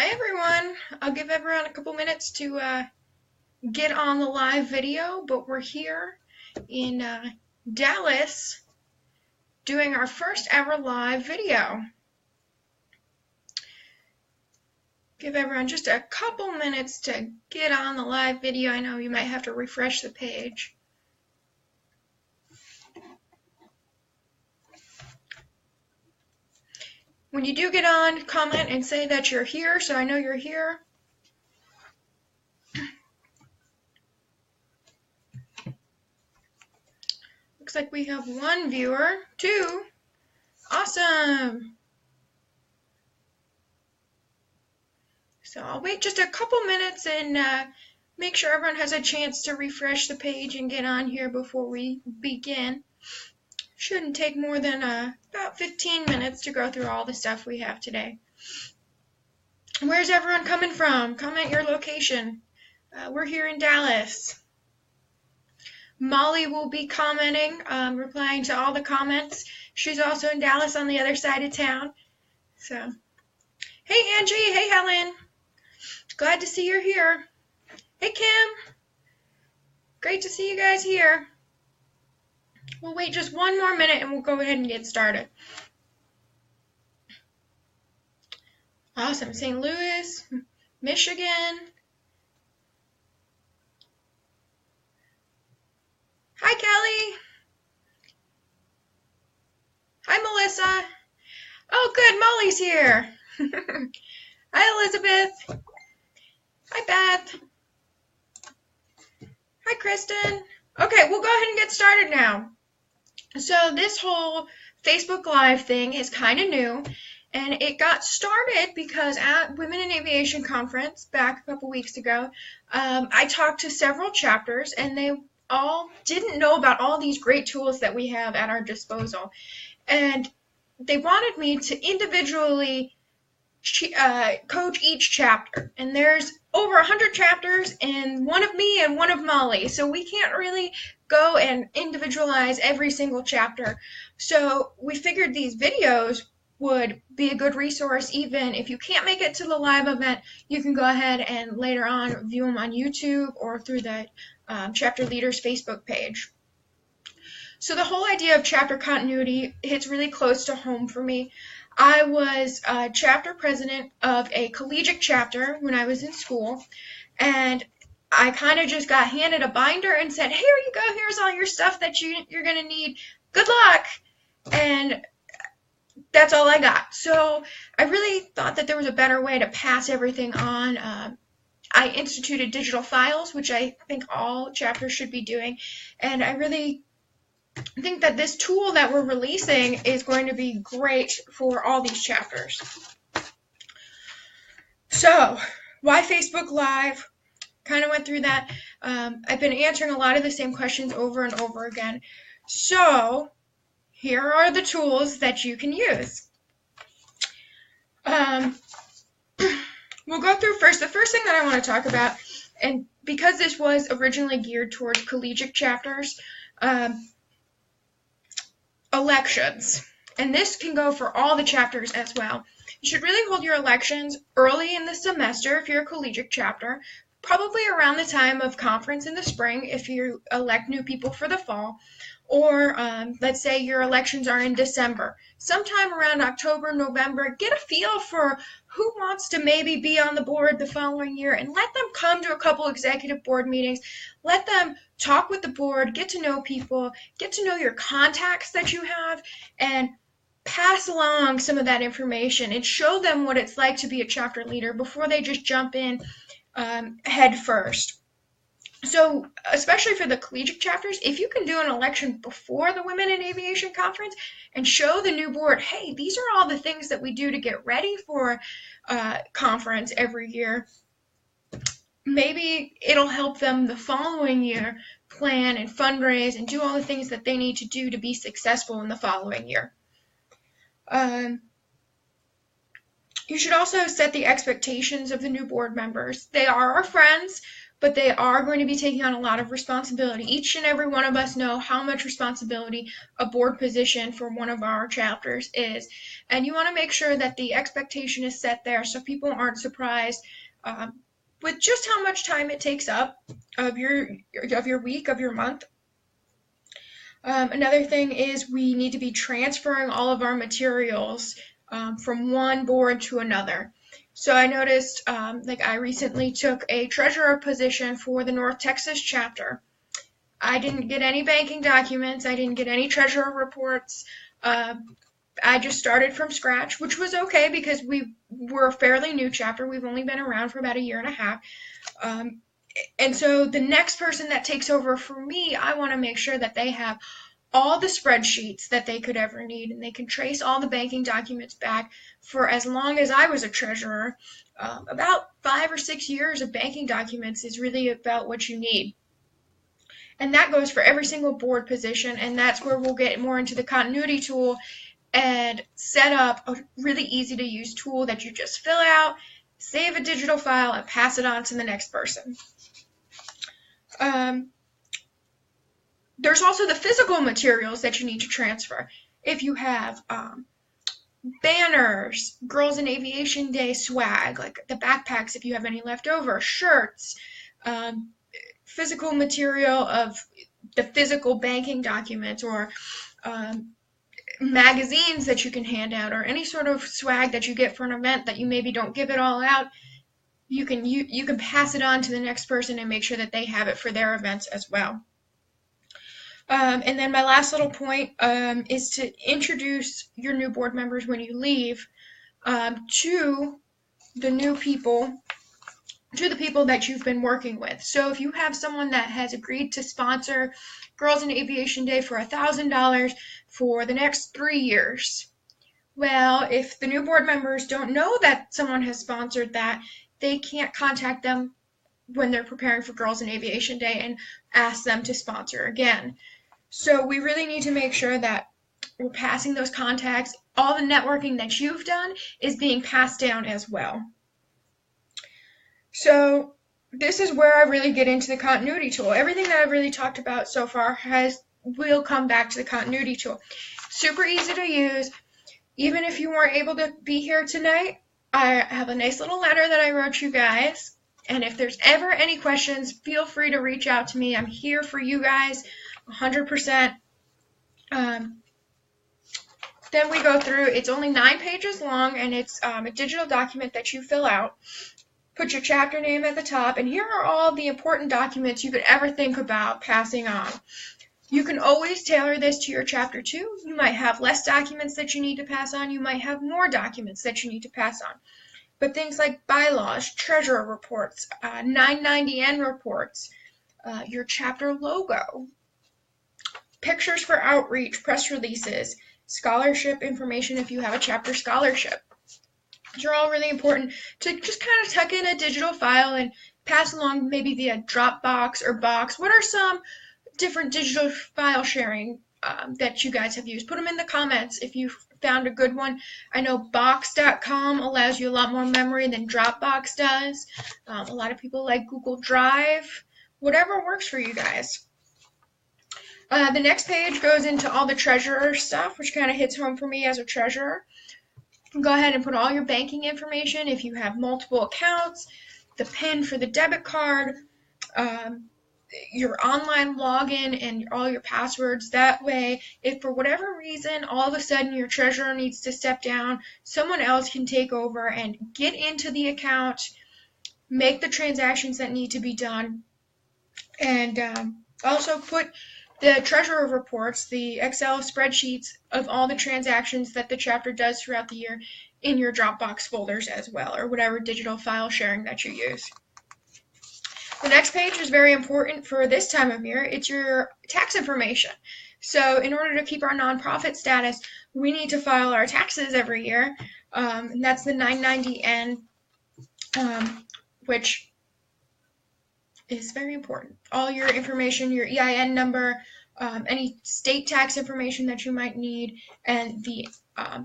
Hi everyone. I'll give everyone a couple minutes to get on the live video, but we're here in Dallas doing our first ever live video. Give everyone just a couple minutes to get on the live video. I know you might have to refresh the page. When you do get on, comment and say that you're here so I know you're here. Looks like we have one viewer, two. Awesome. So I'll wait just a couple minutes and make sure everyone has a chance to refresh the page and get on here before we begin. Shouldn't take more than about 15 minutes to go through all the stuff we have today. Where's everyone coming from? Comment your location. We're here in Dallas. Molly will be commenting, replying to all the comments. She's also in Dallas on the other side of town. So, hey Angie, hey Helen. Glad to see you're here. Hey Kim. Great to see you guys here. We'll wait just one more minute and we'll go ahead and get started. Awesome. St. Louis, Michigan. Hi, Kelly. Hi, Melissa. Oh, good. Molly's here. Hi, Elizabeth. Hi, Beth. Hi, Kristen. Okay, we'll go ahead and get started now. So this whole Facebook Live thing is kind of new, and it got started because at Women in Aviation Conference back a couple weeks ago, I talked to several chapters, and they all didn't know about all these great tools that we have at our disposal. And they wanted me to individually coach each chapter. And there's over 100 chapters, and one of me and one of Molly. So we can't really go and individualize every single chapter. So we figured these videos would be a good resource. Even if you can't make it to the live event, you can go ahead and later on view them on YouTube or through the chapter leaders Facebook page. So the whole idea of chapter continuity hits really close to home for me. I was chapter president of a collegiate chapter when I was in school, and I kind of just got handed a binder and said, here you go, here's all your stuff that you're going to need. Good luck. And that's all I got. So I really thought that there was a better way to pass everything on. I instituted digital files, which I think all chapters should be doing. And I really think that this tool that we're releasing is going to be great for all these chapters. So, why Facebook Live? Kind of went through that. I've been answering a lot of the same questions over and over again. So, here are the tools that you can use. We'll go through first. The first thing that I want to talk about, and because this was originally geared towards collegiate chapters, elections. And this can go for all the chapters as well. You should really hold your elections early in the semester if you're a collegiate chapter, probably around the time of conference in the spring if you elect new people for the fall, or let's say your elections are in December. Sometime around October, November, get a feel for who wants to maybe be on the board the following year and let them come to a couple executive board meetings. Let them talk with the board, get to know people, get to know your contacts that you have, and pass along some of that information and show them what it's like to be a chapter leader before they just jump in head first. So, especially for the collegiate chapters, if you can do an election before the Women in Aviation Conference and show the new board, hey, these are all the things that we do to get ready for conference every year, maybe it'll help them the following year plan and fundraise and do all the things that they need to do to be successful in the following year. You should also set the expectations of the new board members. They are our friends, but they are going to be taking on a lot of responsibility. Each and every one of us know how much responsibility a board position for one of our chapters is, and you want to make sure that the expectation is set there so people aren't surprised with just how much time it takes up of your week, of your month. Another thing is we need to be transferring all of our materials from one board to another. So I noticed, I recently took a treasurer position for the North Texas chapter. I didn't get any banking documents. I didn't get any treasurer reports. I just started from scratch, which was okay because we were a fairly new chapter. We've only been around for about a year and a half. And so the next person that takes over for me, I want to make sure that they have all the spreadsheets that they could ever need, and they can trace all the banking documents back for as long as I was a treasurer. About 5 or 6 years of banking documents is really about what you need. And that goes for every single board position, and that's where we'll get more into the continuity tool and set up a really easy to use tool that you just fill out, save a digital file, and pass it on to the next person. There's also the physical materials that you need to transfer. If you have banners, Girls in Aviation Day swag, like the backpacks if you have any left over, shirts, physical material of the physical banking documents, or magazines that you can hand out, or any sort of swag that you get for an event that you maybe don't give it all out, you can pass it on to the next person and make sure that they have it for their events as well. And then my last little point is to introduce your new board members when you leave to the new people, to the people that you've been working with. So if you have someone that has agreed to sponsor Girls in Aviation Day for $1,000 for the next 3 years, well, if the new board members don't know that someone has sponsored that, they can't contact them when they're preparing for Girls in Aviation Day and ask them to sponsor again. So we really need to make sure that we're passing those contacts. All the networking that you've done is being passed down as well. So this is where I really get into the continuity tool. Everything that I've really talked about so far will come back to the continuity tool. Super easy to use. Even if you weren't able to be here tonight, I have a nice little letter that I wrote you guys. And if there's ever any questions, feel free to reach out to me. I'm here for you guys 100%. Then we go through, it's only 9 pages long, and it's a digital document that you fill out. Put your chapter name at the top, and here are all the important documents you could ever think about passing on. You can always tailor this to your chapter too. You might have less documents that you need to pass on. You might have more documents that you need to pass on. But things like bylaws, treasurer reports, 990N reports, your chapter logo, pictures for outreach, press releases, scholarship information if you have a chapter scholarship. These are all really important to just kind of tuck in a digital file and pass along maybe via Dropbox or Box. What are some different digital file sharing that you guys have used? Put them in the comments if you found a good one. I know Box.com allows you a lot more memory than Dropbox does. A lot of people like Google Drive. Whatever works for you guys. The next page goes into all the treasurer stuff, which kind of hits home for me as a treasurer. You can go ahead and put all your banking information if you have multiple accounts, the PIN for the debit card, your online login, and all your passwords. That way, if for whatever reason all of a sudden your treasurer needs to step down, someone else can take over and get into the account, make the transactions that need to be done, and also put the treasurer reports, the Excel spreadsheets of all the transactions that the chapter does throughout the year in your Dropbox folders as well, or whatever digital file sharing that you use. The next page is very important for this time of year. It's your tax information. So in order to keep our nonprofit status, we need to file our taxes every year, and that's the 990N, which is very important. All your information, your EIN number, any state tax information that you might need, and the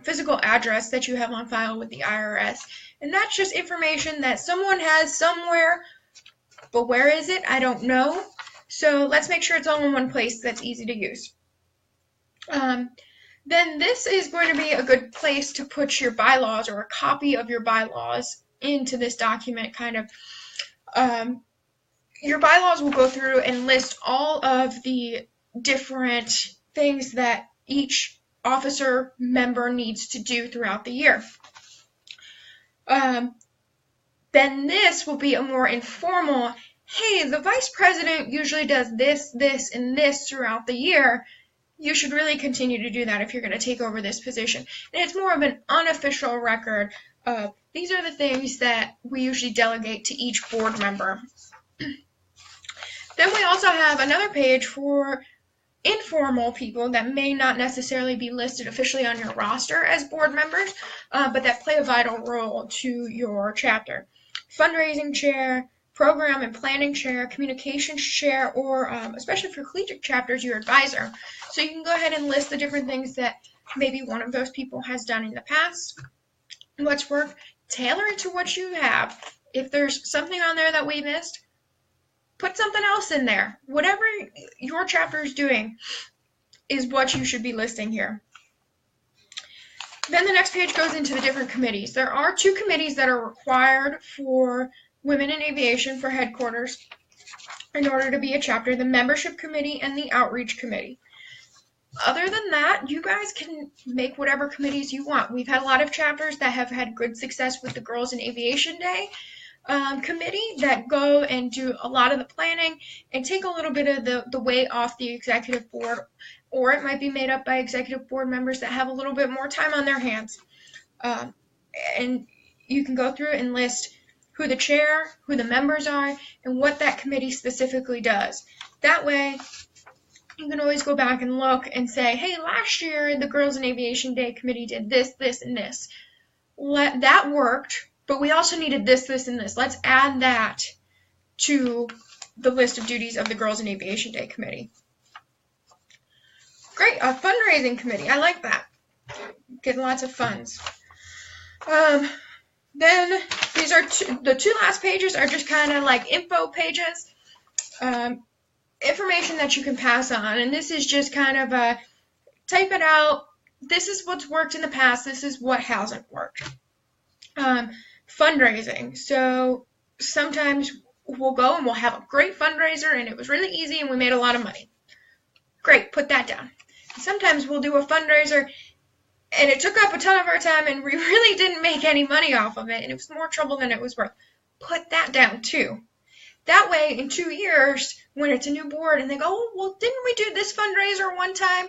physical address that you have on file with the IRS. And that's just information that someone has somewhere but where is it? I don't know. So let's make sure it's all in one place that's easy to use. Then this is going to be a good place to put your bylaws or a copy of your bylaws into this document kind of. Your bylaws will go through and list all of the different things that each officer member needs to do throughout the year. Then this will be a more informal, hey, the vice president usually does this, this, and this throughout the year. You should really continue to do that if you're going to take over this position. And it's more of an unofficial record of these are the things that we usually delegate to each board member. Then we also have another page for informal people that may not necessarily be listed officially on your roster as board members, but that play a vital role to your chapter. Fundraising chair, program and planning chair, communications chair, or especially for collegiate chapters, your advisor. So you can go ahead and list the different things that maybe one of those people has done in the past. What's worked, tailor it to what you have. If there's something on there that we missed, put something else in there. Whatever your chapter is doing is what you should be listing here. Then the next page goes into the different committees. There are 2 committees that are required for Women in Aviation for headquarters in order to be a chapter, the membership committee and the outreach committee. Other than that, you guys can make whatever committees you want. We've had a lot of chapters that have had good success with the Girls in Aviation Day committee that go and do a lot of the planning and take a little bit of the weight off the executive board, or it might be made up by executive board members that have a little bit more time on their hands. And you can go through and list who the chair, who the members are, and what that committee specifically does. That way, you can always go back and look and say, hey, last year the Girls in Aviation Day committee did this, this, and this. That worked. But we also needed this, this, and this. Let's add that to the list of duties of the Girls in Aviation Day committee. Great, a fundraising committee. I like that. Getting lots of funds. Then these are the 2 last pages are just kind of like info pages. Information that you can pass on. And this is just kind of a type it out. This is what's worked in the past. This is what hasn't worked. Fundraising. So sometimes we'll go and we'll have a great fundraiser and it was really easy and we made a lot of money. Great, put that down. Sometimes we'll do a fundraiser and it took up a ton of our time and we really didn't make any money off of it and it was more trouble than it was worth. Put that down too. That way in 2 years when it's a new board and they go, oh, well, didn't we do this fundraiser one time?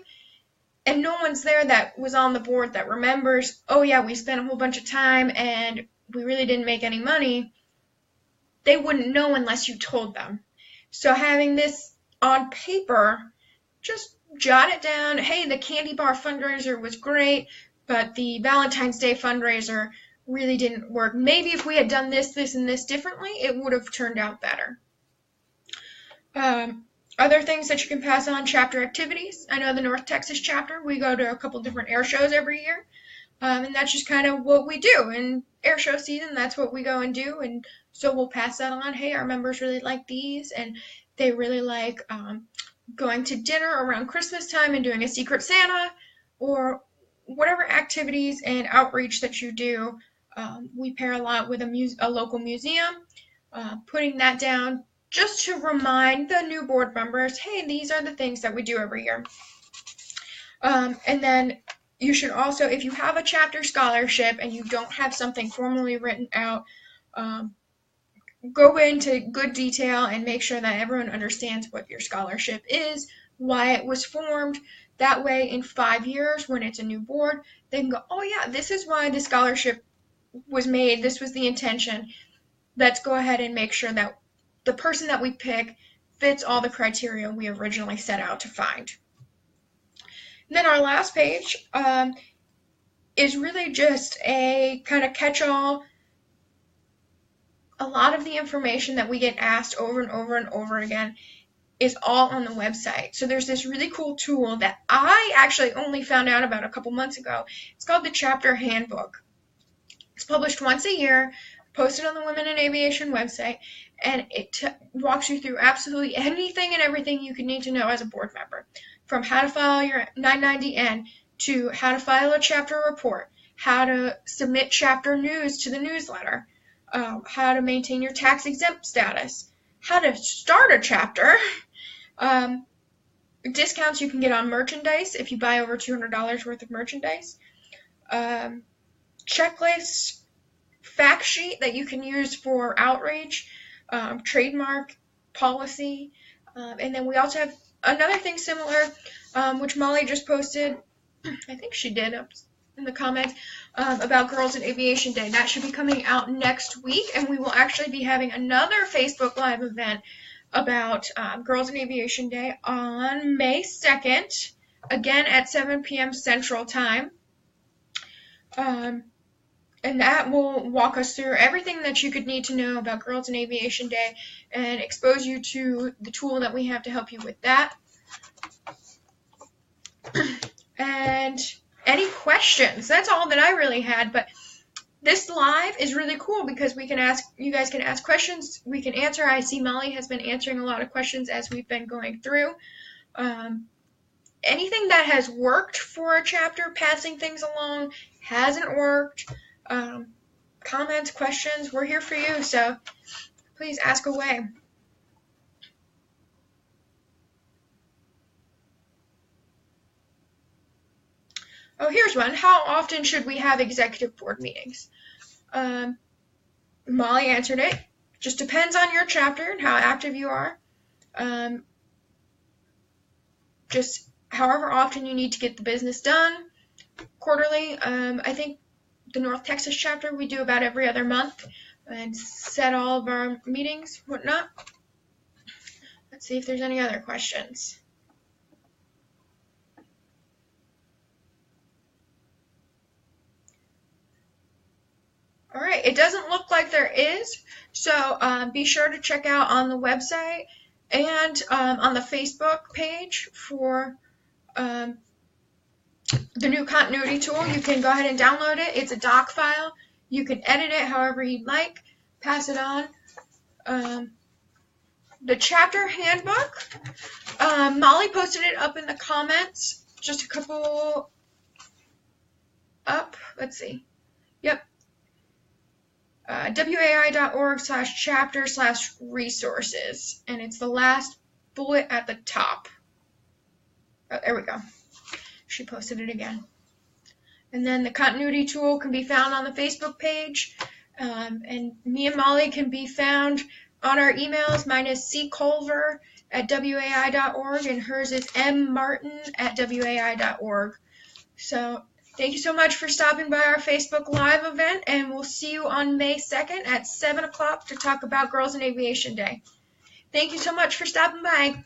And no one's there that was on the board that remembers, oh yeah, we spent a whole bunch of time and we really didn't make any money. They wouldn't know unless you told them. So having this on paper, just jot it down. Hey, the candy bar fundraiser was great, but the Valentine's Day fundraiser really didn't work. Maybe if we had done this, this, and this differently, it would have turned out better. Other things that you can pass on, chapter activities. I know the North Texas chapter, we go to a couple different air shows every year. And that's just kind of what we do. In air show season, that's what we go and do. And so we'll pass that on. Hey, our members really like these. And they really like going to dinner around Christmas time and doing a Secret Santa. Or whatever activities and outreach that you do. We pair a lot with a local museum. Putting that down just to remind the new board members, hey, these are the things that we do every year. And then you should also, if you have a chapter scholarship and you don't have something formally written out, go into good detail and make sure that everyone understands what your scholarship is, why it was formed. That way, in 5 years, when it's a new board, they can go, oh yeah, this is why the scholarship was made. This was the intention. Let's go ahead and make sure that the person that we pick fits all the criteria we originally set out to find. And then our last page is really just a kind of catch-all. A lot of the information that we get asked over and over and over again is all on the website. So there's this really cool tool that I actually only found out about a couple months ago. It's called the Chapter Handbook. It's published once a year posted on the Women in Aviation website, and it walks you through absolutely anything and everything you could need to know as a board member, from how to file your 990N to how to file a chapter report, how to submit chapter news to the newsletter, how to maintain your tax exempt status, how to start a chapter, discounts you can get on merchandise if you buy over $200 worth of merchandise, checklists, fact sheet that you can use for outreach, trademark policy, and then we also have another thing similar, which Molly just posted, I think she did in the comments, about Girls in Aviation Day. That should be coming out next week, and we will actually be having another Facebook Live event about Girls in Aviation Day on May 2nd, again at 7 p.m. Central Time. And that will walk us through everything that you could need to know about Girls in Aviation Day and expose you to the tool that we have to help you with that. And any questions? That's all that I really had, but this live is really cool because we can ask, you guys can ask questions, we can answer. I see Molly has been answering a lot of questions as we've been going through. Anything that has worked for a chapter, passing things along, hasn't worked, comments, questions, we're here for you, so please ask away. Oh, here's one. How often should we have executive board meetings? Molly answered it. Just depends on your chapter and how active you are. Just however often you need to get the business done. Quarterly, I think the North Texas chapter we do about every other month and set all of our meetings, whatnot. Let's see if there's any other questions. All right, it doesn't look like there is, so be sure to check out on the website and on the Facebook page for the new continuity tool. You can go ahead and download it. It's a doc file. You can edit it however you'd like, pass it on. The chapter handbook, Molly posted it up in the comments, just a couple up. Let's see. Yep. WAI.org/chapter/resources, and it's the last bullet at the top. Oh, there we go. She posted it again. And then the continuity tool can be found on the Facebook page, and me and Molly can be found on our emails. Mine is cculver@wai.org, and hers is mmartin@wai.org. So thank you so much for stopping by our Facebook Live event, and we'll see you on May 2nd at 7 o'clock to talk about Girls in Aviation Day. Thank you so much for stopping by.